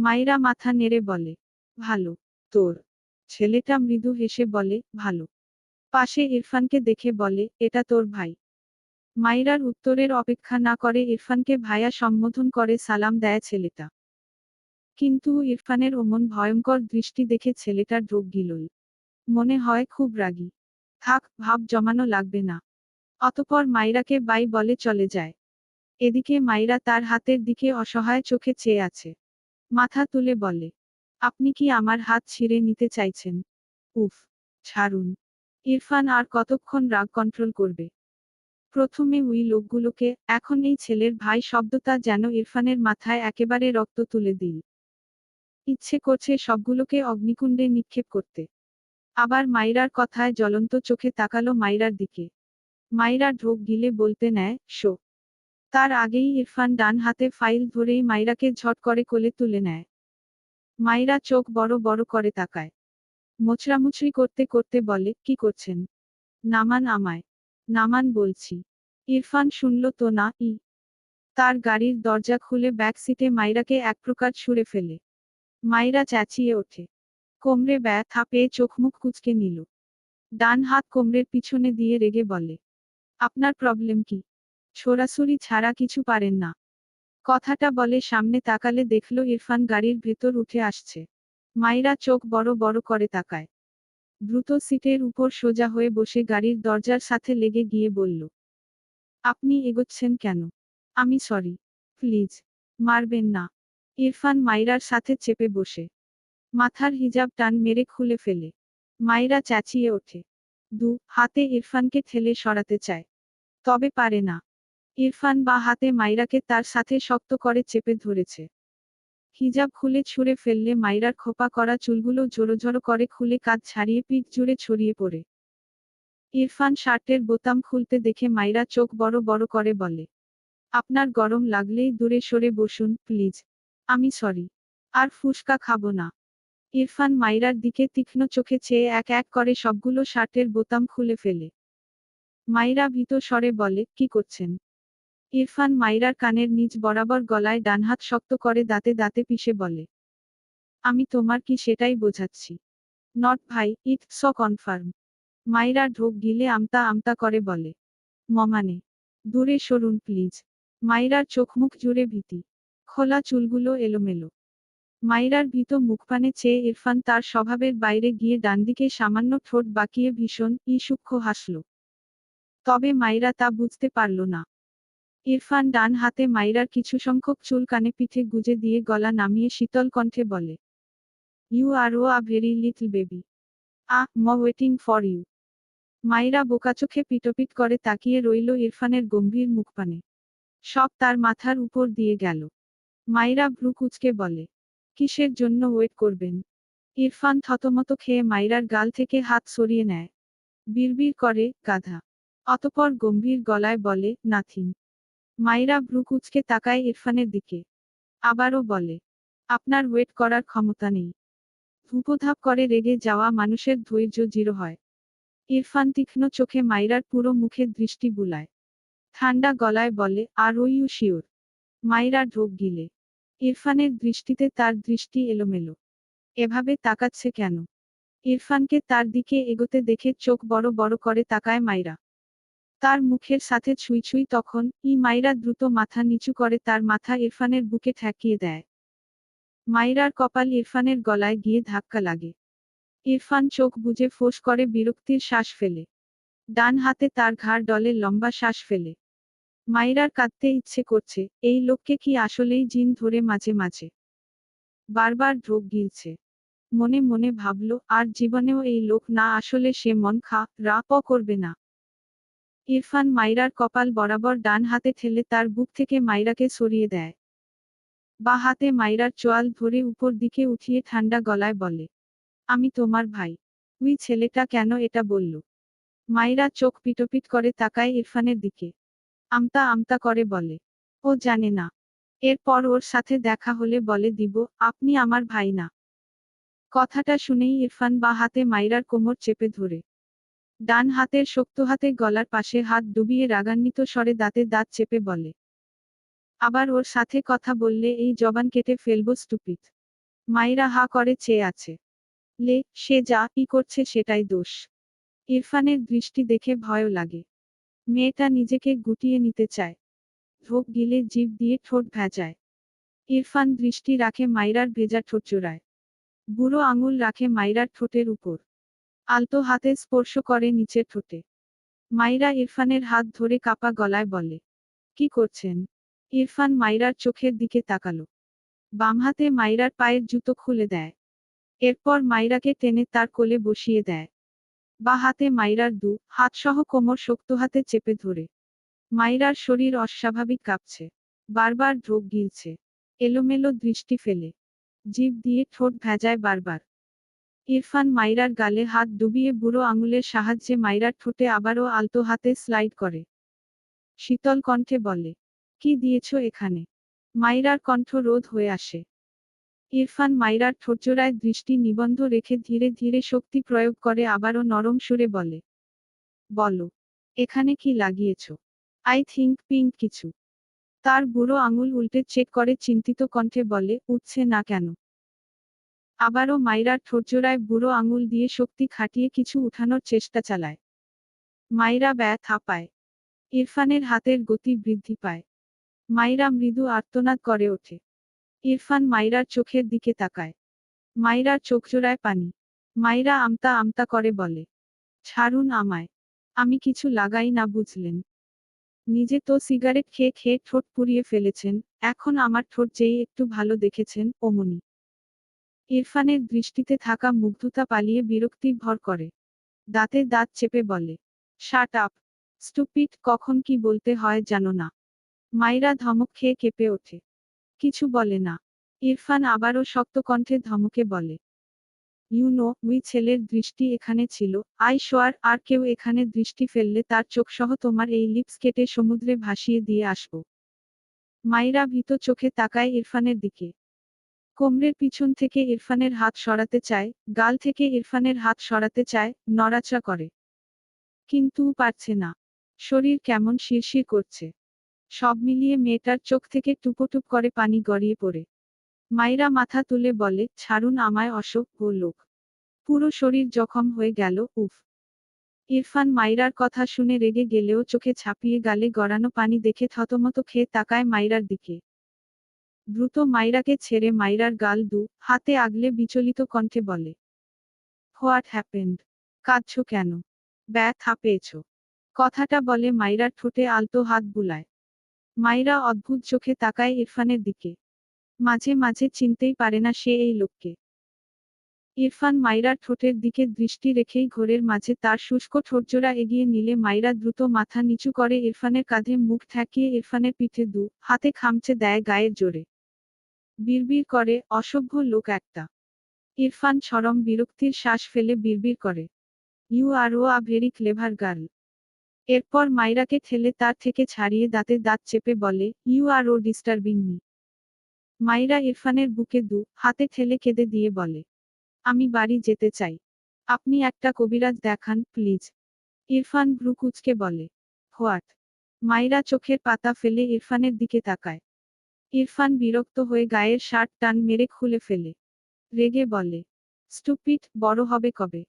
মাইরা মাথা নেড়ে বলে, ভালো। তোর ছেলেটা মৃদু হেসে বলে, ভালো। পাশে ইরফানকে দেখে বলে, এটা তোর ভাই। মাইরার উত্তরের অপেক্ষা না করে ইরফানকে ভাইয়া সম্বোধন করে সালাম দেয় ছেলেটা। কিন্তু ইরফানের অমন ভয়ঙ্কর দৃষ্টি দেখে ছেলেটার ঢোক গিলল। মনে হয় খুব রাগী। থাক, ভাব জমানো লাগবে না। অতঃপর মাইরাকে বাই বলে চলে যায়। এদিকে মাইরা তার হাতের দিকে অসহায় চোখে চেয়ে আছে। মাথা তুলে বলে, আপনি কি আমার হাত ছিঁড়ে নিতে চাইছেন? উফ, ছাড়ুন। ইরফান আর কতক্ষণ রাগ কন্ট্রোল করবে? প্রথমে ওই লোকগুলোকে, এখন এই ছেলের ভাই শব্দটা যেন ইরফানের মাথায় একেবারে রক্ত তুলে দিল। ইচ্ছে করছে সবগুলোকে অগ্নিকুণ্ডে নিক্ষেপ করতে। আবার মাইরার কথায় জ্বলন্ত চোখে তাকালো মাইরার দিকে। মাইরা ঢোক গিলে বলতে নেয়, শো। তার আগেই ইরফান ডান হাতে ফাইল ধরেই মাইরাকে ঝট করে কোলে তুলে নেয়। মাইরা চোখ বড় বড় করে তাকায়। মোচড়ামুচড়ি করতে করতে বলে, কি করছেন? নামান আমায়। নামান বলছি। ইরফান শুনল তো না। তার গাড়ির দরজা খুলে ব্যাক সিটে মাইরাকে এক প্রকার ছুঁড়ে ফেলে। মাইরা চেঁচিয়ে ওঠে। কোমরে ব্যথা পেয়ে চোখমুখ কুঁচকে নিল। ডান হাত কোমরের পিছনে দিয়ে রেগে বলে, আপনার প্রবলেম কি? ছোড়াছুড়ি ছাড়া কিছু পারেন না? কথাটা বলে সামনে তাকালে দেখল ইরফান গাড়ির ভেতর উঠে আসছে। মাইরা চোখ বড় বড় করে তাকায়। দ্রুত সিটের উপর সোজা হয়ে বসে গাড়ির দরজার সাথে লেগে গিয়ে বলল, আপনি এগোচ্ছেন কেন? আমি সরি। প্লিজ, মারবেন না। ইরফান মাইরার সাথে চেপে বসে মাথার হিজাব টান মেরে খুলে ফেলে। মাইরা চেঁচিয়ে ওঠে। হাতে ইরফানকে ঠেলে সরাতে চায়, তবে পারে না। ইরফান বা হাতে মাইরাকে তার সাথে শক্ত করে চেপে ধরেছে। হিজাব খুলে ছুঁড়ে ফেললে মাইরার খোপা করা চুলগুলো জোড়ো করে খুলে কাঁধ ছাড়িয়ে পিঠ জুড়ে ছড়িয়ে পড়ে। ইরফান শার্টের বোতাম খুলতে দেখে মাইরা চোখ বড় বড় করে বলে, আপনার গরম লাগলেই দূরে সরে বসুন প্লিজ। আমি সরি। আর ফুসকা খাবো না। ইরফান মাইরার দিকে তীক্ষ্ণ চোখে চেয়ে এক এক করে সবগুলো শার্টের বোতাম খুলে ফেলে। মাইরা ভীত স্বরে বলে, কি করছেন? ইরফান মাইরার কানের নিচ বরাবর গলায় ডানহাত শক্ত করে দাঁতে দাঁতে পিষে বলে, আমি তোমার কি সেটাই বোঝাচ্ছি? নট ভাই, ইটস সো কনফার্ম। মাইরা ঢোক গিলে আমতা আমতা করে বলে, মমানে। দূরে সরুন প্লিজ। মাইরার চোখমুখ জুড়ে ভীতি। খোলা চুলগুলো এলোমেলো। মাইরার ভীত মুখপানে চেয়ে ইরফান তার স্বভাবের বাইরে গিয়ে ডানদিকে সামান্য ঠোঁট বাঁকিয়ে ভীষণ সূক্ষ্ম হাসল। তবে মাইরা তা বুঝতে পারল না। ইরফান ডান হাতে মাইরার কিছু সংখ্যক চুল কানে পিঠে গুজে দিয়ে গলা নামিয়ে শীতল কণ্ঠে বলে, ইউ আর ও a very little baby. Waiting for you. Maira বোকাচোখে পিটপিট করে তাকিয়ে রইল ইরফানের গম্ভীর মুখপানে। সব তার মাথার উপর দিয়ে গেল। মাইরা ভ্রু কুঁচকে বলে, কিসের জন্য ওয়েট করবেন? ইরফান থতমত খেয়ে মাইরার গাল থেকে হাত সরিয়ে নেয়। বিড়বিড় করে, গাধা। অতঃপর গম্ভীর গলায় বলে, নাথিং। মাইরা ভ্রু কুঁচকে তাকায় ইরফানের দিকে। আবারও বলে, আপনার ওয়েট করার ক্ষমতা নেই। ধূপধাপ করে রেগে যাওয়া মানুষের ধৈর্য জিরো হয়। ইরফান তীক্ষ্ণ চোখে মাইরার পুরো মুখে দৃষ্টি বুলায়। ঠান্ডা গলায় বলে, আর ও ইউ শিওর? মাইরা ঢোক গিলে। ইরফানের দৃষ্টিতে তার দৃষ্টি এলোমেলো। এভাবে তাকাচ্ছে কেন? ইরফানকে তার দিকে এগোতে দেখে চোখ বড় বড় করে তাকায় মাইরা। তার মুখের সাথে ছুঁই ছুঁই তখন মাইরা দ্রুত মাথা নিচু করে তার মাথা ইরফানের বুকে ঠেকিয়ে দেয়। মাইরার কপাল ইরফানের গলায় গিয়ে ধাক্কা লাগে। ইরফান চোখ বুজে ফোঁস করে বিরক্তির শ্বাস ফেলে। ডান হাতে তার ঘাড় ডলে লম্বা শ্বাস ফেলে। মাইরার কাঁদতে ইচ্ছে করছে, এই লোককে কি আসলেই জিন ধরে মাঝে মাঝে বারবার ঢোক গিলছে। মনে মনে ভাবল, আর জীবনেও এই লোক না আসলে সে মন রাপ করবে না। ইরফান মাইরার কপাল বরাবর ডান হাতে ঠেলে তার বুক থেকে মাইরাকে সরিয়ে দেয়। বা হাতে মাইরার চোয়াল ধরে উপর দিকে উঠিয়ে ঠান্ডা গলায় বলে, আমি তোমার ভাই। ওই ছেলেটা কেন এটা বলল? মাইরা চোখ পিটপিট করে তাকায় ইরফানের দিকে। আমতা আমতা করে বলে, ও জানে না। এরপর ওর সাথে দেখা হলে বলে দিব, আপনি আমার ভাই না। কথাটা শুনেই ইরফান বা হাতে মাইরার কোমর চেপে ধরে ডান হাতের শক্ত হাতে গলার পাশে হাত ডুবিয়ে রাগান্বিত স্বরে দাঁতে দাঁত চেপে বলে, আবার ওর সাথে কথা বললে এই জবান কেটে ফেলবো স্টুপিড। মাইরা হা করে চেয়ে আছে। লে, সে যা ই করছে সেটাই দোষ। ইরফানের দৃষ্টি দেখে ভয়ও লাগে। মেয়েটা নিজেকে গুটিয়ে নিতে চায়। ঢোক গিলে জিভ দিয়ে ঠোঁট ভেজায়। ইরফান দৃষ্টি রাখে মাইরার ভেজা ঠোঁটজোড়ায়। বুড়ো আঙুল রাখে মাইরার ঠোঁটের উপর। আলতো হাতে স্পর্শ করে নিচের ঠোঁটে। মাইরা ইরফানের হাত ধরে কাপা গলায় বলে, কি করছেন? ইরফান মাইরার চোখের দিকে তাকালো। বাম হাতে মাইরার পায়ের জুতো খুলে দেয়। এরপর মাইরাকে টেনে তার কোলে বসিয়ে দেয়। বা হাতে মাইরার হাতসহ কোমর শক্ত হাতে চেপে ধরে। মাইরার শরীর অস্বাভাবিক কাঁপছে। বারবার ঢোক গিলছে। এলোমেলো দৃষ্টি ফেলে। জিভ দিয়ে ঠোঁট ভেজায় বারবার। ইরফান মাইরার গালে হাত ডুবিয়ে বুড়ো আঙুলের সাহায্যে মাইরার ঠোঁটে আবারও আলতো হাতে স্লাইড করে। শীতল কণ্ঠে বলে, কি দিয়েছ এখানে? মাইরার কণ্ঠ রোধ হয়ে আসে। ইরফান মাইরার ঠোঁটজোড়ায় দৃষ্টি নিবন্ধ রেখে ধীরে ধীরে শক্তি প্রয়োগ করে আবারও নরম সুরে বলে, বলো, এখানে কি লাগিয়েছ? আই থিংক পিঙ্ক কিছু। তার বুড়ো আঙুল উল্টে চেক করে চিন্তিত কণ্ঠে বলে, উঠছে না কেন? আবারও মাইরার ঠোঁটজোড়ায় বুড়ো আঙুল দিয়ে শক্তি খাটিয়ে কিছু উঠানোর চেষ্টা চালায়। মাইরা ব্যথা পায়। ইরফানের হাতের গতি বৃদ্ধি পায়। মাইরা মৃদু আর্তনাদ করে ওঠে। ইরফান মাইরার চোখের দিকে তাকায়। মাইরার চোখজোড়ায় পানি। মাইরা আমতা আমতা করে বলে, ছাড়ুন আমায়। আমি কিছু লাগাই না বুঝলেন। নিজে তো সিগারেট খেয়ে খেয়ে ঠোঁট পুড়িয়ে ফেলেছেন, এখন আমার ঠোঁট যেই একটু ভালো দেখেছেন, অমনি। ইরফানের দৃষ্টিতে থাকা মুগ্ধতা পালিয়ে বিরক্তি ভর করে। দাঁতে দাঁত চেপে বলে, শাট আপ, স্টুপিড, কখন কি বলতে হয় জানো না? মাইরা ধমক খেয়ে কেঁপে ওঠে। কিছু বলে না। ইরফান আবারও শক্ত কণ্ঠে ধমকে বলে, উই ছেলের দৃষ্টি এখানে ছিল, আই শোয়ার আর কেউ এখানে দৃষ্টি ফেললে তার চোখসহ তোমার এই লিপস কেটে সমুদ্রে ভাসিয়ে দিয়ে আসব। মাইরা ভীত চোখে তাকায় ইরফানের দিকে। কোমরের পিছন থেকে ইরফানের হাত সরাতে চায়, গাল থেকে ইরফানের হাত সরাতে চায়, নড়াচড়া করে। কিন্তু পারছে না। শরীর কেমন শিরশির করছে। সব মিলিয়ে মেয়েটার চোখ থেকে টুপোটুপ করে পানি গড়িয়ে পড়ে। মাইরা মাথা তুলে বলে, ছাড়ুন আমায় অসভ্য লোক। পুরো শরীর জখম হয়ে গেল, উফ। ইরফান মাইরার কথা শুনে রেগে গেলেও চোখে ছাপিয়ে গালে গড়ানো পানি দেখে থতমত খেয়ে তাকায় মাইরার দিকে। দ্রুত মাইরাকে ছেড়ে মাইরার গাল হাতে আগলে বিচলিত কণ্ঠে বলে, হোয়াট হ্যাপেন্ড? কাঁদছো কেন? ব্যথা পেয়েছো? কথাটা বলে মাইরার ঠোঁটে আলতো হাত বুলায়। মাইরা অদ্ভুত চোখে তাকায় ইরফানের দিকে। মাঝে মাঝে চিনতেই পারে না সে এই লোককে। ইরফান মাইরার ঠোঁটের দিকে দৃষ্টি রেখেই ঘোরের মাঝে তার শুষ্ক ঠোঁটজোড়া এগিয়ে নিলে মাইরা দ্রুত মাথা নিচু করে ইরফানের কাঁধে মুখ ঠেকিয়ে ইরফানের পিঠে হাতে খামচে দেয় গায়ের জোরে। বিড়বিড় করে, অসভ্য লোক একটা। ইরফান চরম বিরক্তির শ্বাস ফেলে বিড়বিড় করে, ইউ আর ও আ ভেরি ক্লেভার গার্ল। এরপর মাইরাকে ঠেলে তার থেকে ছাড়িয়ে দাঁতে দাঁত চেপে বলে, ইউ আর ও ডিস্টার্বিং মি। মাইরা ইরফানের বুকে হাতে ঠেলে কেঁদে দিয়ে বলে, আমি বাড়ি যেতে চাই। আপনি একটা কবিরাজ দেখান প্লিজ। ইরফান ভ্রু কুঁচকে বলে, হোয়াট? মাইরা চোখের পাতা ফেলে ইরফানের দিকে তাকায়। ইরফান বিরক্ত হয়ে গায়ের শার্ট টান মেরে খুলে ফেলে। রেগে বলে, স্টুপিড, বড় হবে কবে?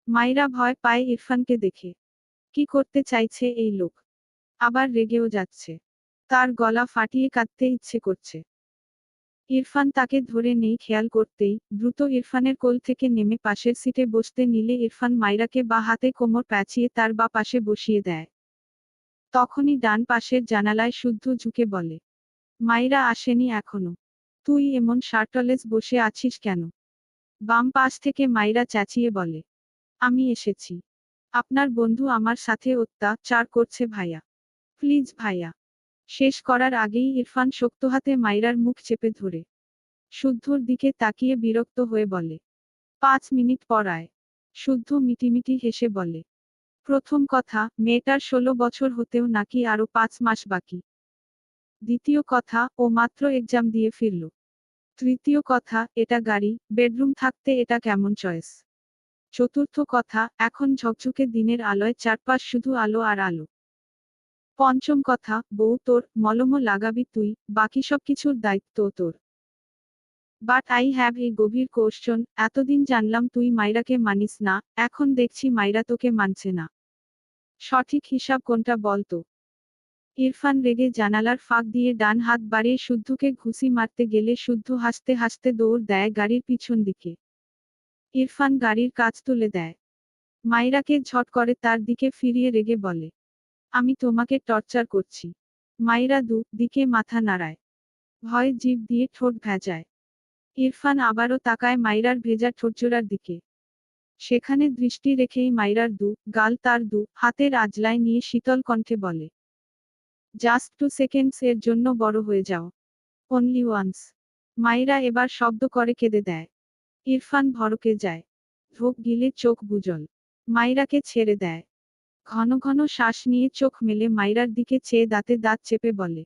মাইরা ভয় পায় ইরফানকে দেখে। কি করতে চাইছে এই লোক? আবার রেগেও যাচ্ছে। তার গলা ফাটিয়ে কাঁদতে ইচ্ছে করছে। ইরফান তাকে ধরে নেই খেয়াল করতেই দ্রুত ইরফানের কোল থেকে নেমে পাশের সিটে বসতে নিলে ইরফান মাইরাকে বা হাতে কোমর প্যাঁচিয়ে তার বা পাশে বসিয়ে দেয়। তখনই ডান পাশের জানালায় শুদ্ধ ঝুঁকে বলে, মাইরা আসেনি এখনো? তুই এমন শার্টলেস বসে আছিস কেন? বাম পাশ থেকে মাইরা চেঁচিয়ে বলে, আমি এসেছি। আপনার বন্ধু আমার সাথে অত্যাচার করছে ভাইয়া। প্লিজ ভাইয়া। শেষ করার আগেই ইরফান শক্ত হাতে মাইরার মুখ চেপে ধরে শুদ্ধর দিকে তাকিয়ে বিরক্ত হয়ে বলে, 5 মিনিট পর আয়। শুদ্ধ মিটিমিটি হেসে বলে, প্রথম কথা, মেয়েটার 16 বছর হতেও নাকি আরো 5 মাস বাকি। দ্বিতীয় কথা, ও মাত্র এক্সাম দিয়ে ফিরল। তৃতীয় কথা, এটা গাড়ি, বেডরুম থাকতে এটা কেমন চয়েস? চতুর্থ কথা, এখন ঝকঝকে দিনের আলোয় চারপাশ শুধু আলো আর আলো। পঞ্চম কথা, বউ তোর, মলমও লাগাবি তুই, বাকি সব কিছুর দায়িত্ব তোর। বাট আই হ্যাভ এ গভীর কোশ্চন, এতদিন জানলাম তুই মাইরাকে মানিস না, এখন দেখছি মাইরা তোকে মানছে না। সঠিক হিসাব কোনটা বলতো? ইরফান রেগে জানালার ফাঁক দিয়ে ডান হাত বাড়িয়ে শুদ্ধকে ঘুষি মারতে গেলে শুদ্ধ হাসতে হাসতে দৌড় দেয় গাড়ির পিছন দিকে। ইরফান গাড়ির কাঁচ তুলে দেয়। মাইরাকে ঝট করে তার দিকে ফিরিয়ে রেগে বলে, আমি তোমাকে টর্চার করছি। মাইরা দিকে মাথা নাড়ায়। ভয় জিভ দিয়ে ঠোঁট ভেজায়। ইরফান আবারও তাকায় মাইরার ভেজা ঠোঁটজোড়ার দিকে। সেখানে দৃষ্টি রেখেই মাইরার গাল তার হাতের আজলায় নিয়ে শীতল কণ্ঠে বলে, জাস্ট 2 সেকেন্ডস এর জন্য বড় হয়ে যাও। Only once. মাইরা এবার শব্দ করে কেঁদে দেয়। ইরফান ভড়কে যায়। ঢোক গিলে চোখ বুজল। মাইরাকে ছেড়ে দেয়। ঘন ঘন শ্বাস নিয়ে চোখ মেলে মাইরার দিকে চেয়ে দাঁতে দাঁত চেপে বলে,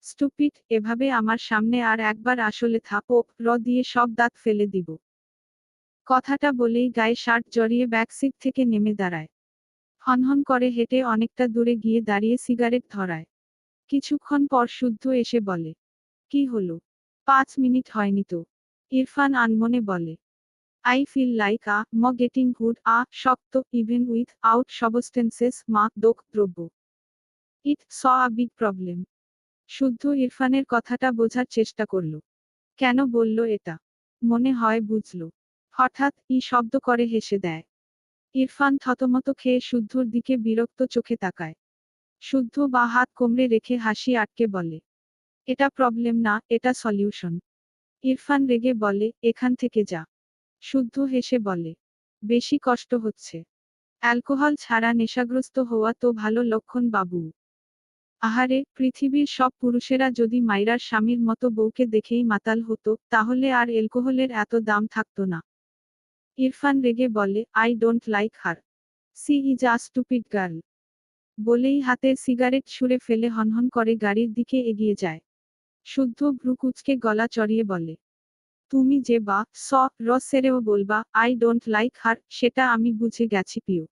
স্টুপিড, এভাবে আমার সামনে আর একবার আসলে থাপো দিয়ে সব দাঁত ফেলে দিব। কথাটা বলেই গায়ে শার্ট জড়িয়ে ব্যাকসিট থেকে নেমে দাঁড়ায়। হনহন করে হেঁটে অনেকটা দূরে গিয়ে দাঁড়িয়ে সিগারেট ধরায়। কিছুক্ষণ পর শুদ্ধ এসে বলে, কি হলো? 5 মিনিট হয়নি তো। ইরফান আনমনে বলে, I feel like getting hooked শক্ত ইভেন উইথ আউট সবস্টেন্সেস দোক দ্রব্য। It's big problem. শুদ্ধ ইরফানের কথাটা বোঝার চেষ্টা করল। কেন বলল এটা? মনে হয় বুঝল। হঠাৎ শব্দ করে হেসে দেয়। ইরফান থতমত খেয়ে শুদ্ধর দিকে বিরক্ত চোখে তাকায়। শুদ্ধ বা হাত কোমরে রেখে হাসি আটকে বলে, এটা প্রবলেম না, এটা সলিউশন। ইরফান রেগে বলে, এখান থেকে যা। শুদ্ধ হেসে বলে, বেশি কষ্ট হচ্ছে। অ্যালকোহল ছাড়া নেশাগ্রস্ত হওয়া তো ভালো লক্ষণ বাবু। আহারে, পৃথিবীর সব পুরুষেরা যদি মাইরার স্বামীর মতো বউকে দেখেই মাতাল হতো, তাহলে আর অ্যালকোহলের এত দাম থাকতো না। ইরফান রেগে বলে, I don't like her. She is a stupid girl. বলেই হাতের সিগারেট ছুঁড়ে ফেলে হনহন করে গাড়ির দিকে এগিয়ে যায়। শুদ্ধ ভ্রু কুঁচকে গলা চড়িয়ে বলে, তুমি যে সেরেও বলবা আই ডোন্ট লাইক হার, সেটা আমি বুঝে গেছি পিউ।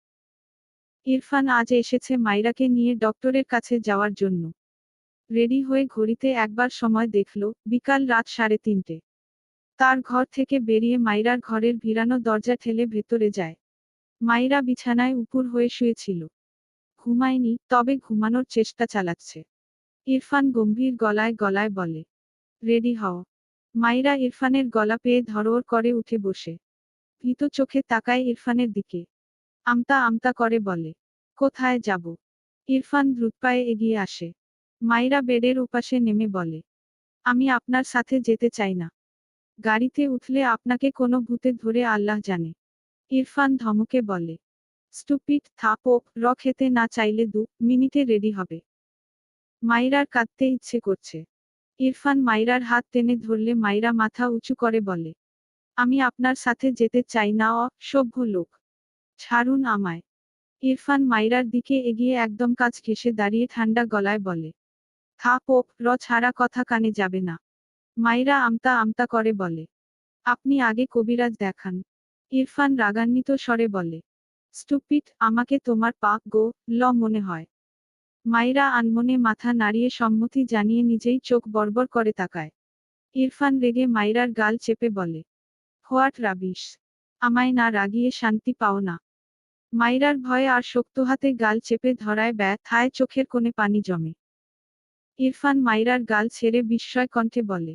ইরফান আজ এসেছে মাইরাকে নিয়ে ডক্টরের কাছে যাওয়ার জন্য। রেডি হয়ে ঘড়িতে একবার সময় দেখল, বিকাল রাত 3:30। তার ঘর থেকে বেরিয়ে মাইরার ঘরের ভিড়ানো দরজা ঠেলে ভেতরে যায়। মাইরা বিছানায় উপুর হয়ে শুয়েছিল। ঘুমায়নি, তবে ঘুমানোর চেষ্টা চালাচ্ছে। ইরফান গম্ভীর গলায় গলায় বলে, রেডি হও। মাইরা ইরফানের গলা পেয়ে ধড়োড় করে উঠে বসে। ভীত চোখে তাকায় ইরফানের দিকে। আমতা আমতা করে বলে, কোথায় যাব? ইরফান দ্রুতপায়ে এগিয়ে আসে। মাইরা বেডের ওপাশে নেমে বলে, আমি আপনার সাথে যেতে চাই না। গাড়িতে উঠলে আপনাকে কোনো ভূতে ধরে আল্লাহ জানে। ইরফান ধমকে বলে, স্টুপিড, থাপো খেতে না চাইলে 2 মিনিটে রেডি হবে। মাইরার কাঁদতে ইচ্ছে করছে। ইরফান মাইরার হাত টেনে ধরলে মাইরা মাথা উঁচু করে বলে, আমি আপনার সাথে যেতে চাই না, অসভ্য লোক। ছাড়ুন আমায়। ইরফান মাইরার দিকে এগিয়ে একদম কাছ ঘেঁষে দাঁড়িয়ে ঠান্ডা গলায় বলে, থাপো ছাড়া কথা কানে যাবে না। মাইরা আমতা আমতা করে বলে, আপনি আগে কবিরাজ দেখান। ইরফান রাগান্বিত স্বরে বলে, স্টুপিড, আমাকে তোমার মনে হয়। মাইরা আনমনে মাথা নাড়িয়ে সম্মতি জানিয়ে নিজেই চোখ বড়বড় করে তাকায়। ইরফান রেগে মাইরার গাল চেপে বলে, হোয়াট রাবিশ। আমায় না রাগিয়ে শান্তি পাও না। মাইরার ভয়ে আর শক্ত হাতে গাল চেপে ধরায় ব্যথায় চোখের কোণে পানি জমে। ইরফান মাইরার গাল ছেড়ে বিস্ময় কণ্ঠে বলে,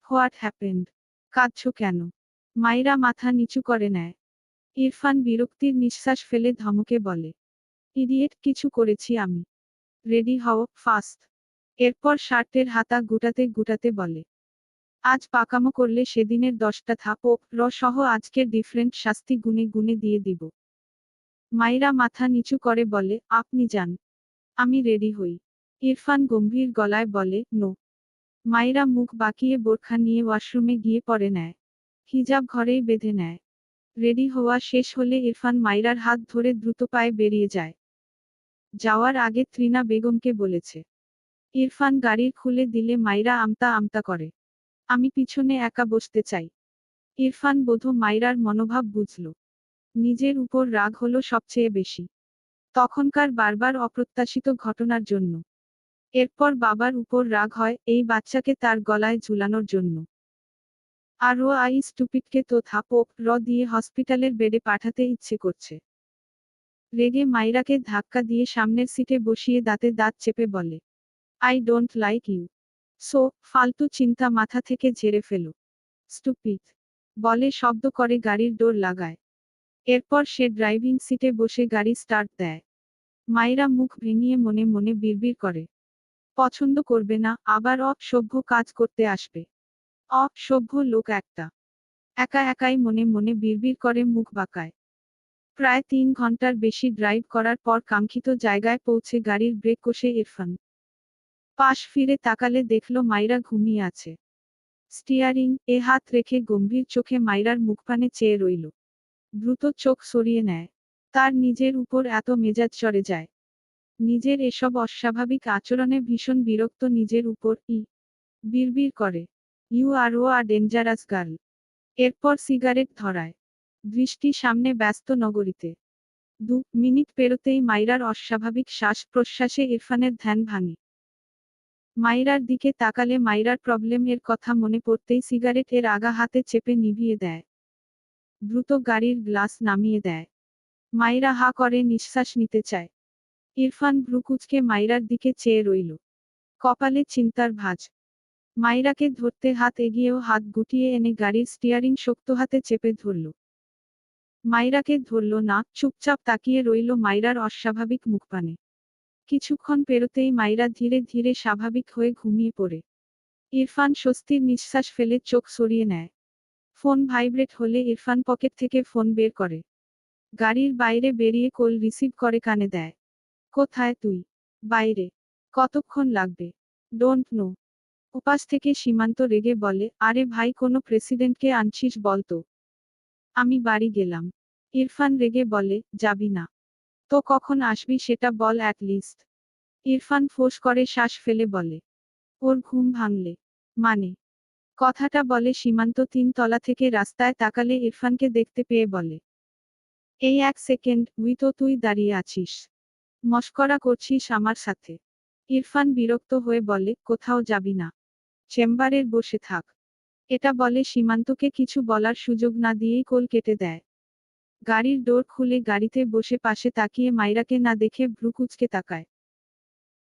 হোয়াট হ্যাপেন্ড? কাঁদছো কেন? মাইরা মাথা নিচু করে নেয়। ইরফান বিরক্তির নিঃশ্বাস ফেলে ধমকে বলে, ইডিয়েট, কিছু করেছি আমি? রেডি হও, ফাস্ট। এরপর শার্টের হাতা গুটাতে গুটাতে বলে, আজ পাকামো করলে সেদিনের 10টা থাপো সহ আজকের ডিফারেন্ট শাস্তি গুনে গুনে দিয়ে দিব। মাইরা মাথা নিচু করে বলে, আপনি যান, আমি রেডি হই। ইরফান গম্ভীর গলায় বলে, নো। মাইরা মুখ বাঁকিয়ে বোরখা নিয়ে ওয়াশরুমে গিয়ে পরে নেয়। হিজাব ঘরেই বেঁধে নেয়। রেডি হওয়া শেষ হলে ইরফান মাইরার হাত ধরে দ্রুত পায়ে বেরিয়ে যায়। যাওয়ার আগে ত্রিনা বেগমকে বলেছে। ইরফান গাড়ির খুলে দিলে মাইরা আমতা আমতা করে, আমি পিছনে একা বসতে চাই। ইরফান বোধ মাইরার মনোভাব বুঝল। নিজের উপর রাগ হলো সবচেয়ে বেশি। তখনকার বারবার অপ্রত্যাশিত ঘটনার জন্য। এরপর বাবার উপর রাগ হয়, এই বাচ্চাকে তার গলায় ঝুলানোর জন্য। আরও আই স্টুপিডকে তো থাপড় দিয়ে হসপিটালের বেডে পাঠাতে ইচ্ছে করছে। রেগে মাইরাকে ধাক্কা দিয়ে সামনের সিটে বসিয়ে দাঁতে দাঁত চেপে বলে, I don't like you. So, ফালতু চিন্তা মাথা থেকে ঝেড়ে ফেলো। স্টুপিড। বলে শব্দ করে গাড়ির ডোর লাগায়। এরপর সে ড্রাইভিং সিটে বসে গাড়ি স্টার্ট দেয়। মাইরা মুখ ভেঙিয়ে মনে মনে বিড়বিড় করে। পছন্দ করবে না, আবার অসভ্য কাজ করতে আসবে। অসভ্য লোক একটা। একা একাই মনে মনে বিড়বিড় করে মুখ বাঁকায়। প্রায় 3 ঘন্টার বেশি ড্রাইভ করার পর কাঙ্ক্ষিত জায়গায় পৌঁছে গাড়ির ব্রেক কষে ইরফান পাশ ফিরে তাকালে দেখল মাইরা ঘুমিয়ে আছে। স্টিয়ারিং এ হাত রেখে গম্ভীর চোখে মাইরার মুখপানে চেয়ে রইল। দ্রুত চোখ সরিয়ে নেয়। তার নিজের উপর এত মেজাজ চড়ে যায়। নিজের এসব অস্বাভাবিক আচরণে ভীষণ বিরক্ত নিজের উপর। বিড়বিড় করে, you are a dangerous girl. এরপর সিগারেট ধরায়। দৃষ্টি সামনে ব্যস্ত নগরীতে। 2 মিনিট পেরোতেই মাইরার অস্বাভাবিক শ্বাস প্রশ্বাসে ইরফানের ধ্যান ভাঙে। মাইরার দিকে তাকালে মাইরার প্রবলেম এর কথা মনে পড়তেই সিগারেট এর আগা হাতে চেপে নিভিয়ে দেয়। দ্রুত গাড়ির গ্লাস নামিয়ে দেয়। মাইরা হা করে নিঃশ্বাস নিতে চায়। ইরফান ভ্রুকুচকে মাইরার দিকে চেয়ে রইল। কপালে চিন্তার ভাঁজ। মাইরাকে ধরতে হাত এগিয়েও হাত গুটিয়ে এনে গাড়ির স্টিয়ারিং শক্ত হাতে চেপে ধরল। মাইরাকে ধরল না, চুপচাপ তাকিয়ে রইল মাইরার অস্বাভাবিক মুখপানে। কিছুক্ষণ পেরোতেই মাইরা ধীরে ধীরে স্বাভাবিক হয়ে ঘুমিয়ে পড়ে। ইরফান স্বস্তির নিঃশ্বাস ফেলে চোখ সরিয়ে নেয়। ফোন ভাইব্রেট হলে ইরফান পকেট থেকে ফোন বের করে। গাড়ির বাইরে বেরিয়ে কল রিসিভ করে কানে দেয়। কোথায় তুই? বাইরে। কতক্ষণ লাগবে? Don't know. ওপাশ থেকে সীমান্ত রেগে বলে, আরে ভাই কোনো প্রেসিডেন্টকে আনছিস বলতো। আমি বাড়ি গেলাম। ইরফান রেগে বলে, যাবি না তো কখন আসবি সেটা বল অ্যাট লিস্ট। ইরফান ফোঁস করে শ্বাস ফেলে বলে, ওর ঘুম ভাঙলে। মানে? কথাটা বলে সীমান্ত 3 তলা থেকে রাস্তায় তাকালে ইরফানকে দেখতে পেয়ে বলে, এই 1 সেকেন্ড, তো তুই দাঁড়িয়ে আছিস? মশকরা করছিস আমার সাথে? ইরফান বিরক্ত হয়ে বলে, কোথাও যাবি না। চেম্বারের বসে থাক। এটা বলে সীমান্তকে কিছু বলার সুযোগ না দিয়েই কোল কেটে দেয়। গাড়ির ডোর খুলে গাড়িতে বসে পাশে তাকিয়ে মাইরাকে না দেখে ভ্রুকুচকে তাকায়।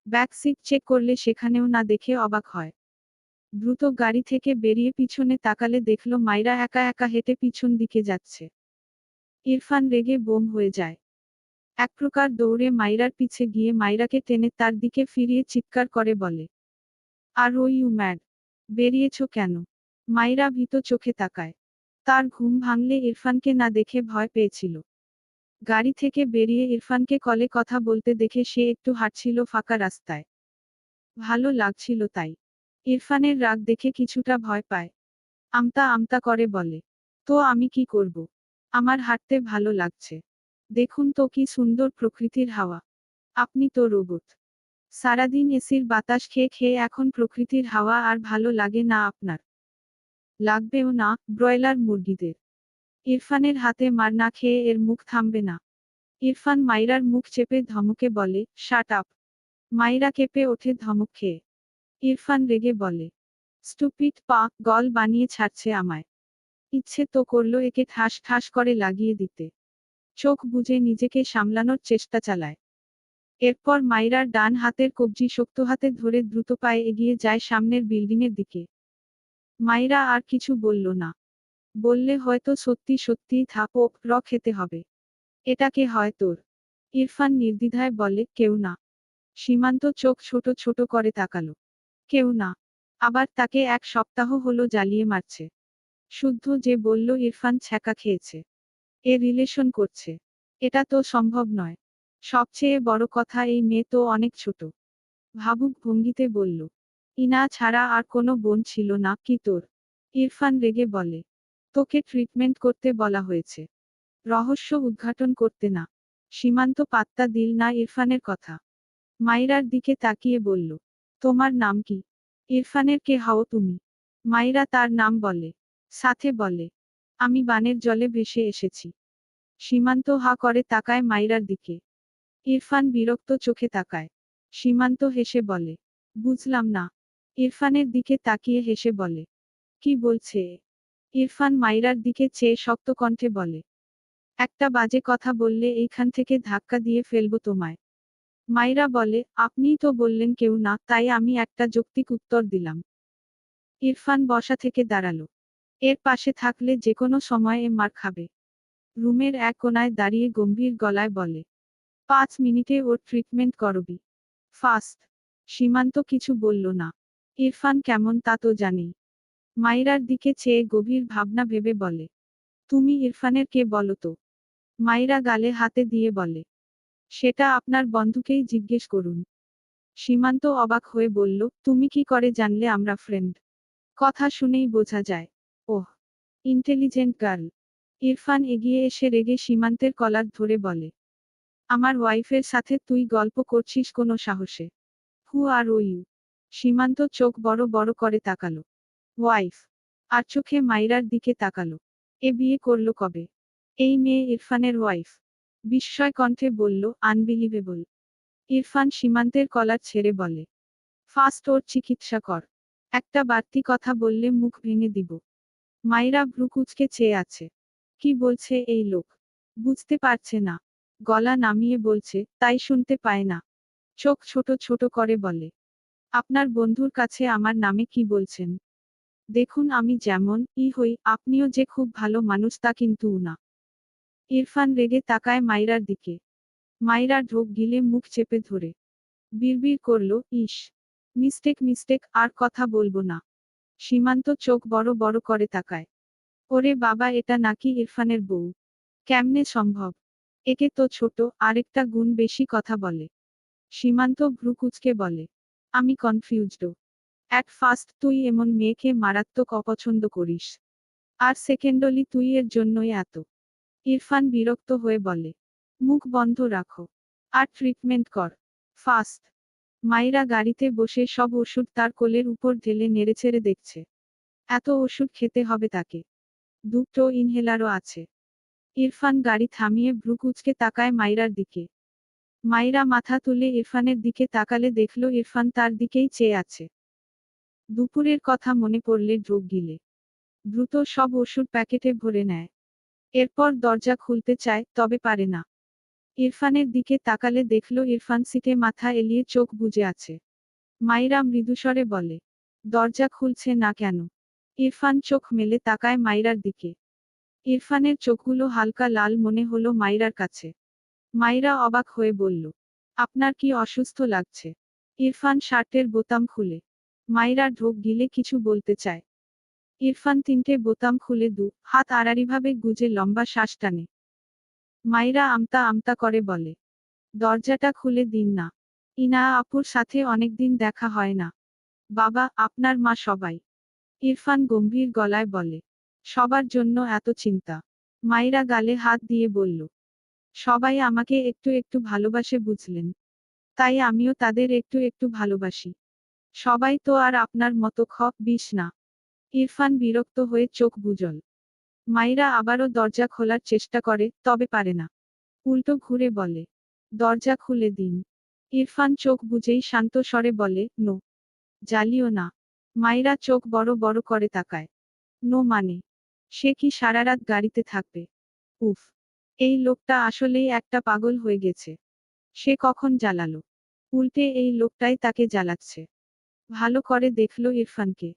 ব্যাক সিট চেক করলে সেখানেও না দেখে অবাক হয়। দ্রুত গাড়ি থেকে বেরিয়ে পিছনে তাকালে দেখল মাইরা একা একা হেঁটে পিছন দিকে যাচ্ছে। ইরফান রেগে বোম হয়ে যায়। এক প্রকার দৌড়ে মাইরার পিছে গিয়ে মাইরাকে টেনে তার দিকে ফিরিয়ে চিৎকার করে বলে, আর ইউ ম্যাড? বেরিয়েছ কেন? মাইরা ভীত চোখে তাকায়। তার ঘুম ভাঙলে ইরফানকে না দেখে ভয় পেয়েছিল। গাড়ি থেকে বেরিয়ে ইরফানকে কলে কথা বলতে দেখে সে একটু হাঁটছিল ফাঁকা রাস্তায়। ভালো লাগছিল তাই। ইরফানের রাগ দেখে কিছুটা ভয় পায়। আমতা আমতা করে বলে, তো আমি কি করব? আমার হাঁটতে ভালো লাগছে। দেখুন তো কি সুন্দর প্রকৃতির হাওয়া। আপনি তো রোবট। সারাদিন এসির বাতাস খেয়ে খেয়ে এখন প্রকৃতির হাওয়া আর ভালো লাগে না আপনার? লাগবেও না, ব্রয়লার মুরগিদের। ইরফানের হাতে মার না খেয়ে এর মুখ থামবে না। ইরফান মাইরার মুখ চেপে ধমকে বলে, শাট আপ। মাইরা কেঁপে ওঠে ধমক খেয়ে। ইরফান রেগে বলে, স্টুপিড গল বানিয়ে ছাড়ছে আমায়। ইচ্ছে তো করলো একে ঠাস ঠাস করে লাগিয়ে দিতে। চোখ বুজে নিজেকে সামলানোর চেষ্টা চালায়। এরপর মাইরার ডান হাতের কবজি শক্ত হাতে ধরে দ্রুত পায়ে এগিয়ে যায় সামনের বিল্ডিংয়ের দিকে। মাইরা আর কিছু বলল না। বললে হয়তো সত্যি সত্যিই থাপড় খেতে হবে। এটাকে হয় তোর? ইরফান নির্দ্বিধায় বলে, কেউ না। সীমান্ত চোখ ছোট ছোট করে তাকালো। কেউ না? আবার তাকে 1 সপ্তাহ হলো জ্বালিয়ে মারছে। শুদ্ধ যে বলল ইরফান ছ্যাঁকা খেয়েছে। এ রিলেশন করছে। এটা তো সম্ভব নয়। সবচেয়ে বড় কথা এই মেয়ে তো অনেক ছোট। ভাবুক ভঙ্গিতে বলল, ইনা ছাড়া আর কোনো বোন ছিল না কি তোর? ইরফান রেগে বলে, তোকে ট্রিটমেন্ট করতে বলা হয়েছে, রহস্য উদ্ঘাটন করতে না। সীমান্ত পাত্তা দিল না ইরফানের কথা। মাইরার দিকে তাকিয়ে বলল, তোমার নাম কি? ইরফানের কে হও তুমি? মাইরা তার নাম বলে। সাথে বলে, আমি বানের জলে ভেসে এসেছি। সীমান্ত হা করে তাকায় মাইরার দিকে। ইরফান বিরক্ত চোখে তাকায়। সীমান্ত হেসে বলে, বুঝলাম না। ইরফানের দিকে তাকিয়ে হেসে বলে, কি বলছে এ? ইরফান মাইরার দিকে চেয়ে শক্ত কণ্ঠে বলে, একটা বাজে কথা বললে এইখান থেকে ধাক্কা দিয়ে ফেলবো তোমায়। মাইরা বলে, আপনিই তো বললেন কেউ না, তাই আমি একটা যৌক্তিক উত্তর দিলাম। ইরফান বসা থেকে দাঁড়ালো। এর পাশে থাকলে যেকোনো সময় এ মার খাবে। রুমের এক কোনায় দাঁড়িয়ে গম্ভীর গলায় বলে, 5 মিনিটে ওর ট্রিটমেন্ট করবি। ফাস্ট। সীমান্ত কিছু বলল না। ইরফান কেমন তা তো জানেই। মাইরার দিকে চেয়ে গভীর ভাবনা ভেবে বলে, তুমি ইরফানের কে বলো তো? মাইরা গালে হাতে দিয়ে বলে, সেটা আপনার বন্ধুকেই জিজ্ঞেস করুন। সীমান্ত অবাক হয়ে বলল, তুমি কি করে জানলে আমরা ফ্রেন্ড? কথা শুনেই বোঝা যায়। ওহ, ইন্টেলিজেন্ট গার্ল। ইরফান এগিয়ে এসে রেগে সীমান্তের কলার ধরে বলে, আমার ওয়াইফের সাথে তুই গল্প করছিস কোনো সাহসে? হু আর ও ইউ? সীমান্ত চোখ বড় বড় করে তাকালো। ওয়াইফ? আর চোখে মাইরার দিকে তাকালো। এ বিয়ে করলো কবে? এই মেয়ে ইরফানের ওয়াইফ? বিস্ময় কণ্ঠে বলল, আনবিলিভেবল। ইরফান সীমান্তের কলার ছেড়ে বলে, ফার্স্ট ওর চিকিৎসা কর। একটা বাড়তি কথা বললে মুখ ভেঙে দিব। মাইরা ভ্রু কুঁচকে চেয়ে আছে। কি বলছে এই লোক? বুঝতে পারছে না। গলা নামিয়ে বলছে, তাই শুনতে পায় না। চোখ ছোট ছোট করে বলে, আপনার বন্ধুর কাছে আমার নামে কি বলছেন? দেখুন আমি যেমন হই, আপনিও যে খুব ভালো মানুষ তা কিন্তু না। ইরফান রেগে তাকায় মাইরার দিকে। মাইরা ঢোক গিলে মুখ চেপে ধরে বিড়বিড় করল, ইস, মিস্টেক মিস্টেক, আর কথা বলবো না। সীমান্ত চোখ বড় বড় করে তাকায়। ওরে বাবা, এটা নাকি ইরফানের বউ? কেমনে সম্ভব? একে তো ছোট, আরেকটা গুণ বেশি কথা বলে। সীমান্ত ভ্রু কুঁচকে বলে, আমি কনফিউজড। অ্যাট ফার্স্ট তুই এমন মেয়েকে মারাত্মক অপছন্দ করিস, আর সেকেন্ডলি তুই এর জন্যই এত। ইরফান বিরক্ত হয়ে বলে, মুখ বন্ধ রাখো, আর ট্রিটমেন্ট কর। ফার্স্ট। মাইরা গাড়িতে বসে সব ওষুধ তার কোলের উপর ঢেলে নেড়েচেড়ে দেখছে। এত ওষুধ খেতে হবে তাকে? দুটো ইনহেলারও আছে। ইরফান গাড়ি থামিয়ে ভ্রু কুঁচকে তাকায় মাইরার দিকে। মাইরা মাথা তুলে ইরফানের দিকে তাকালে দেখল ইরফান তার দিকেই চেয়ে আছে। দুপুরের কথা মনে পড়লে ঢোক গিলে দ্রুত সব ওষুধ প্যাকেটে ভরে নেয়। এরপর দরজা খুলতে চায়, তবে পারে না। ইরফানের দিকে তাকালে দেখল ইরফান সিটে মাথা এলিয়ে চোখ বুজে আছে। মাইরা মৃদুস্বরে বলে, দরজা খুলছে না কেন? ইরফান চোখ মেলে তাকায় মাইরার দিকে। ইরফানের চোখগুলো হালকা লাল মনে হলো মাইরার কাছে। মাইরা অবাক হয়ে বলল, আপনার কি অসুস্থ লাগছে? ইরফান শার্টের বোতাম খুলে। মাইরা ঢোক গিলে কিছু বলতে চায়। ইরফান 3টে বোতাম খুলে হাত আড়াআড়িভাবে গুজে লম্বা শ্বাস টানে। মাইরা আমতা আমতা করে বলে, দরজাটা খুলে দিন না। ইনা আপুর সাথে অনেকদিন দেখা হয় না। বাবা, আপনার মা সবাই? ইরফান গম্ভীর গলায় বলে, সবার জন্য এত চিন্তা? মাইরা গালে হাত দিয়ে বলল, সবাই আমাকে একটু একটু ভালোবাসে বুঝলেন, তাই আমিও তাদের একটু একটু ভালোবাসি। সবাই তো আর আপনার মতো বিষ না। ইরফান বিরক্ত হয়ে চোখ বুজল। মাইরা আবারও দরজা খোলার চেষ্টা করে, তবে পারে না। উল্টো ঘুরে বলে, দরজা খুলে দিন। ইরফান চোখ বুজেই শান্ত স্বরে বলে, নো। জ্বালিও না। মাইরা চোখ বড় বড় করে তাকায়। নো মানে? সে কি সারারাত গাড়িতে থাকবে? উফ, এই লোকটা আসলেই একটা পাগল হয়ে গেছে। সে কখন জ্বালালো? উল্টে এই লোকটাই তাকে জ্বালাচ্ছে। ভালো করে দেখলো ইরফানকে।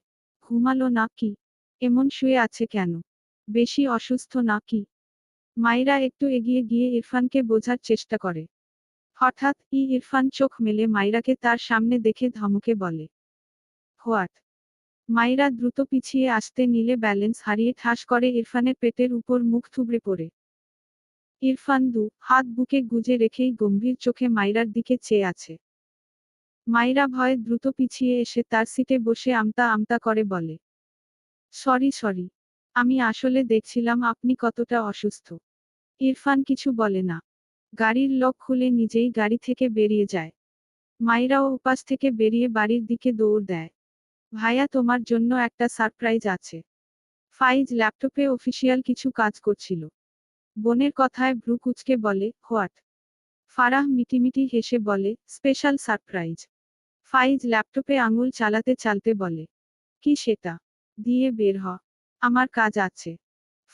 ঘুমালো না কি? এমন শুয়ে আছে কেন? বেশি অসুস্থ না কি? মাইরা একটু এগিয়ে গিয়ে ইরফানকে বোঝার চেষ্টা করে। হঠাৎ ইরফান চোখ মেলে মাইরাকে তার সামনে দেখে ধমকে বলে, হোয়াট? মাইরা দ্রুত পিছিয়ে আসতে নিলে ব্যালেন্স হারিয়ে ঠাস করে ইরফানের পেটের উপর মুখ থুবড়ে পড়ে। ইরফান হাত বুকে গুজে রেখেই গম্ভীর চোখে মাইরার দিকে চেয়ে আছে। মাইরা ভয়ে দ্রুত পিছিয়ে এসে তার সিটে বসে আমতা আমতা করে বলে, সরি সরি, আমি আসলে দেখছিলাম আপনি কতটা অসুস্থ। ইরফান কিছু বলে না। গাড়ির লক খুলে নিজেই গাড়ি থেকে বেরিয়ে যায়। মাইরাও উপাস থেকে বেরিয়ে বাড়ির দিকে দৌড় দেয়। ভাইয়া, তোমার জন্য একটা সারপ্রাইজ আছে। ফাইজ ল্যাপটপে অফিসিয়াল কিছু কাজ করছিল। বোনের কথায় ভ্রু কুঁচকে বলে, হোয়াট? ফারাহ মিটিমিটি হেসে বলে, স্পেশাল সারপ্রাইজ। ফাইজ ল্যাপটপে আঙুল চালাতে চালতে বলে, কি সেটা? দিয়ে বের হ। আমার কাজ আছে।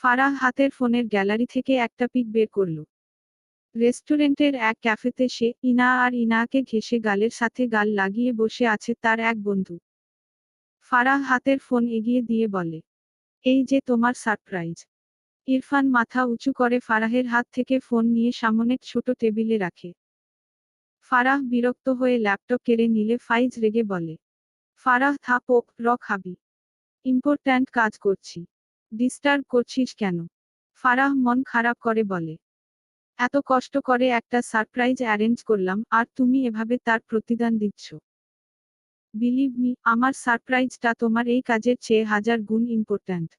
ফারাহ হাতের ফোনের গ্যালারি থেকে একটা পিক বের করল। রেস্টুরেন্টের এক ক্যাফেতে সে, ইনা আর ইনাকে ঘেঁষে গালের সাথে গাল লাগিয়ে বসে আছে তার এক বন্ধু। ফারাহ হাতের ফোন এগিয়ে দিয়ে বলে, এই যে তোমার সারপ্রাইজ। ইরফান মাথা উঁচু করে ফারাহের হাত থেকে ফোন নিয়ে সামনের ছোট টেবিলে রাখে। ফারাহ বিরক্ত হয়ে ল্যাপটপ কেড়ে নিলে ফাইজ রেগে বলে, ফারাহ থাপো, খাবি? ইম্পর্ট্যান্ট কাজ করছি। ডিস্টার্ব করছিস কেন? ফারাহ মন খারাপ করে বলে, এত কষ্ট করে একটা সারপ্রাইজ অ্যারেঞ্জ করলাম আর তুমি এভাবে তার প্রতিদান দিচ্ছ। বিলিভ মি, আমার সারপ্রাইজটা তোমার এই কাজের চেয়ে 1000 গুণ ইম্পর্ট্যান্ট।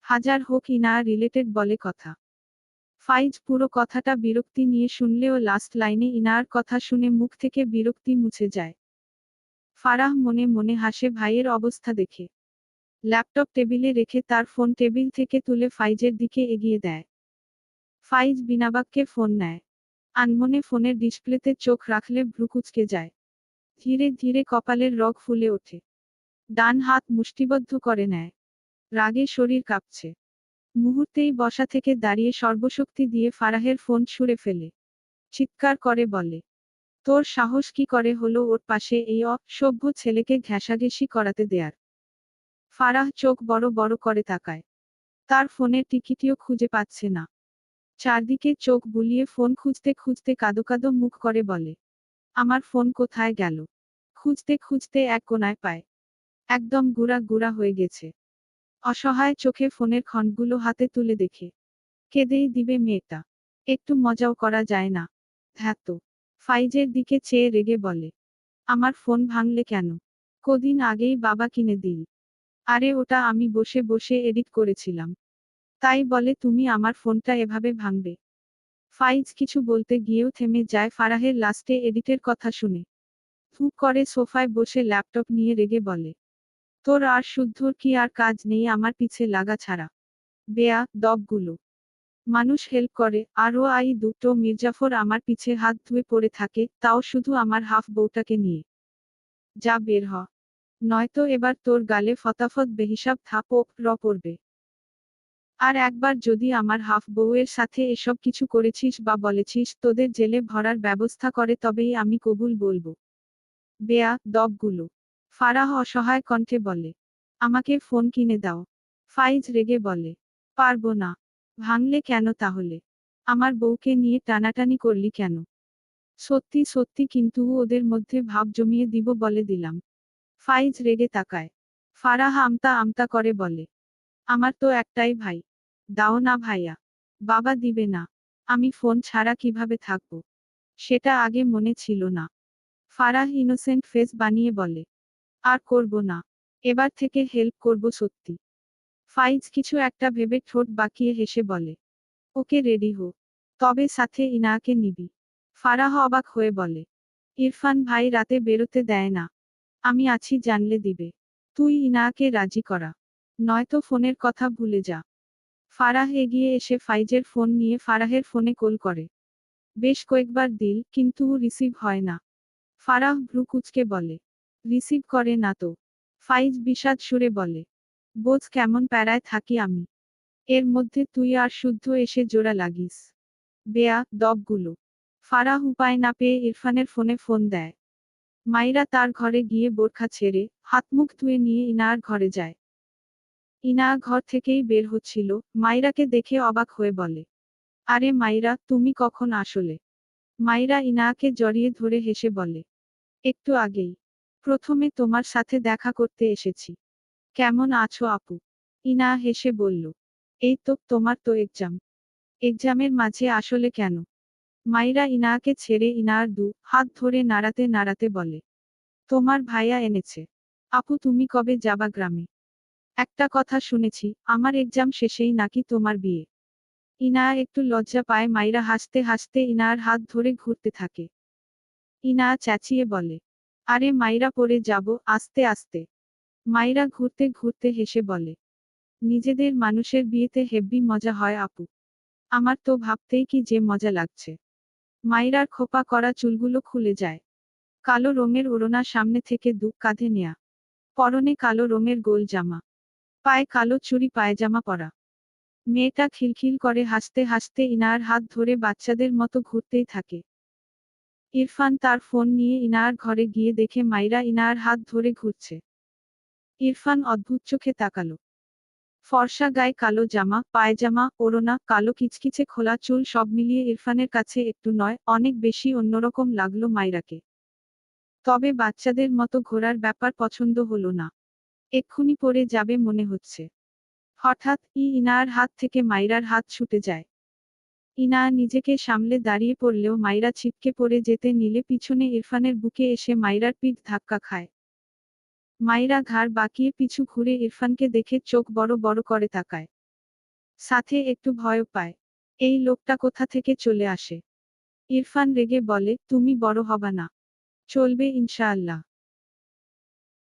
1000 হোক ইনা রিলেটেড বলে কথা। ফাইজ পুরো কথাটা বিরক্তি নিয়ে শুনলেও লাস্ট লাইনে ইনার কথা শুনে মুখ থেকে বিরক্তি মুছে যায়। ফারাহ মনে মনে হাসে ভাইয়ের অবস্থা দেখে। ল্যাপটপ টেবিলে রেখে তার ফোন টেবিল থেকে তুলে ফাইজের দিকে এগিয়ে দেয়। ফাইজ বিনাবাক্যে ফোন নেয়। আনমনে ফোনের ডিসপ্লেতে চোখ রাখলে ভ্রু কুঁচকে যায়। ধীরে ধীরে কপালের রগ ফুলে ওঠে। ডান হাত মুষ্টিবদ্ধ করে নেয়। রাগে শরীর কাঁপছে। মুহূর্তেই বসা থেকে দাঁড়িয়ে সর্বশক্তি দিয়ে ফারাহের ফোন ছুঁড়ে ফেলে। চিৎকার করে বলে, তোর সাহস কি করে হলো ওর পাশে এই অসভ্য ছেলেকে ঘেঁষাঘেঁষি করাতে দেয়ার? ফারাহ চোখ বড় বড় করে তাকায়। তার ফোনের টিকিটিও খুঁজে পাচ্ছে না। চারদিকে চোখ বুলিয়ে ফোন খুঁজতে খুঁজতে কাঁদো কাঁদো মুখ করে বলে, আমার ফোন কোথায় গেল? খুঁজতে খুঁজতে এক কোনায় পায়। একদম গুঁড়া গুঁড়া হয়ে গেছে। অসহায় চোখে ফোনের খণ্ডগুলো হাতে তুলে দেখে কেঁদেই দিবে মেয়েটা। একটু মজাও করা যায় না? ধ্যাত। ফাইজের দিকে চেয়ে রেগে বলে, আমার ফোন ভাঙলে কেন? কদিন আগেই বাবা কিনে দিল। আরে ওটা আমি বসে বসে এডিট করেছিলাম। তাই বলে তুমি আমার ফোনটা এভাবে ভাঙবে? ফাইজ কিছু বলতে গিয়েও থেমে যায় ফারাহের লাস্টে এডিটের কথা শুনে। ধুপ করে সোফায় বসে ল্যাপটপ নিয়ে রেগে বলে, তোর আর শুদ্ধর কি আর কাজ নেই আমার পিছে লাগা ছাড়া? বেয়া দবগুলো। মানুষ হেল্প করে আরও আই দুটো মির্জাফর আমার পিছে হাত ধুয়ে পড়ে থাকে, তাও শুধু আমার হাফ বউটাকে নিয়ে। যা বের হ। নয়তো এবার তোর গালে ফতাফত বেহিসাব থাপো পড়বে। আর একবার যদি আমার হাফ বউয়ের সাথে এসব কিছু করেছিস বা বলেছিস তোদের জেলে ভরার ব্যবস্থা করে তবেই আমি কবুল বলবো। বেয়া দবগুলো। ফারাহ অসহায় কণ্ঠে বলে, আমাকে ফোন কিনে দাও। ফাইজ রেগে বলে, পারবো না। ভাঙলে কেন তাহলে? আমার বউকে নিয়ে টানাটানি করলি কেন? সত্যি সত্যি কিন্তু ওদের মধ্যে ভাব জমিয়ে দিব বলে দিলাম। ফাইজ রেগে তাকায়। ফারাহ আমতা আমতা করে বলে, আমার তো একটাই ভাই। দাও না ভাইয়া। বাবা দিবে না। আমি ফোন ছাড়া কিভাবে থাকবো? সেটা আগে মনে ছিল না। ফারাহ ইনোসেন্ট ফেস বানিয়ে বলে, আর করব না। এবার থেকে হেল্প করব সত্যি। ফাইজ কিছু একটা ভেবে ঠোঁট বাঁকিয়ে হেসে বলে, ওকে রেডি হো। তবে সাথে ইনাকে নিবি? ফারাহ অবাক হয়ে বলে, ইরফান ভাই রাতে বেরোতে দেয় না। আমি আছি জানলে দিবে। তুই ইনাকে রাজি করা। নয়তো ফোনের কথা ভুলে যা। ফারাহ এগিয়ে এসে ফাইজের ফোন নিয়ে ফারাহের ফোনে কল করে। বেশ কয়েকবার দিল কিন্তু রিসিভ হয় না। ফারাহ ভ্রু কুঁচকে বলে, রিসিভ করে না তো? ফাইজ বিষাদ সুরে বলে, বোঝ কেমন প্যারায় থাকি আমি। এর মধ্যে তুই আর শুদ্ধ এসে জোড়া লাগিস। বেয়া দবগুলো। ফারাহ উপায় না পেয়ে ইরফানের ফোনে ফোন দেয়। মাইরা তার ঘরে গিয়ে বোরখা ছেড়ে হাতমুখ ধুয়ে নিয়ে ইনার ঘরে যায়। ইনা ঘর থেকেই বের হচ্ছিল, মাইরাকে দেখে অবাক হয়ে বলে, আরে মাইরা তুমি কখন আসলে? মাইরা ইনাকে জড়িয়ে ধরে হেসে বলে, একটু আগেই। প্রথমে তোমার সাথে দেখা করতে এসেছি। কেমন আছো আপু? ইনা হেসে বলল, এই তো তোমার তো এক্সাম। এক্সামের মাঝে আসলে কেন? মাইরা ইনাকে ছেড়ে ইনার হাত ধরে নাড়াতে নাড়াতে বলে, তোমার ভাইয়া এনেছে। আপু তুমি কবে যাবা গ্রামে? একটা কথা শুনেছি আমার এক্সাম শেষেই নাকি তোমার বিয়ে। ইনা একটু লজ্জা পায় মাইরা হাসতে হাসতে ইনার হাত ধরে ঘুরতে থাকে। ইনা চেঁচিয়ে বলে, আরে মাইরা পড়ে যাব আস্তে আস্তে। মাইরা ঘুরতে ঘুরতে হেসে বলে, নিজেদের মানুষের বিয়েতে হেব্বি মজা হয় আপু। আমার তো ভাবতেই কি যে মজা লাগছে। মাইরার খোপা করা চুলগুলো খুলে যায়। কালো রঙের ওড়না সামনে থেকে কাঁধে নেয়া। পরনে কালো রঙের গোল জামা। পায়ে কালো চুড়ি পায়জামা পরা। মেয়েটা খিলখিল করে হাসতে হাসতে ইনার হাত ধরে বাচ্চাদের মতো ঘুরতেই থাকে। ইরফান তার ফোন নিয়ে ইনার ঘরে গিয়ে দেখে মাইরা ইনার হাত ধরে ঘুরছে। ইরফান অদ্ভুত চোখে তাকালো। ফর্সা গায়ে কালো জামা, পায়জামা, ওড়না, কালো কিচকিচে খোলা চুল সব মিলিয়ে ইরফানের কাছে একটু নয়, অনেক বেশি অন্যরকম লাগলো মাইরাকে। তবে বাচ্চাদের মতো ঘোরার ব্যাপার পছন্দ হলো না। এক্ষুনি পড়ে যাবে মনে হচ্ছে। হঠাৎ ইনার হাত থেকে মাইরার হাত ছুটে যায়। ইনা নিজেকে সামলে দাঁড়িয়ে পড়লেও মাইরা ছিটকে পড়ে যেতে নিলে পিছনে ইরফানের বুকে এসে মাইরার পিঠ ধাক্কা খায়। মাইরা ঘাড় বাঁকিয়ে পিছু ঘুরে ইরফানকে দেখে চোখ বড় বড় করে তাকায়। সাথে একটু ভয়ও পায়। এই লোকটা কোথা থেকে চলে আসে? ইরফান রেগে বলে, তুমি বড় হবা না। চলবে ইনশাআল্লাহ।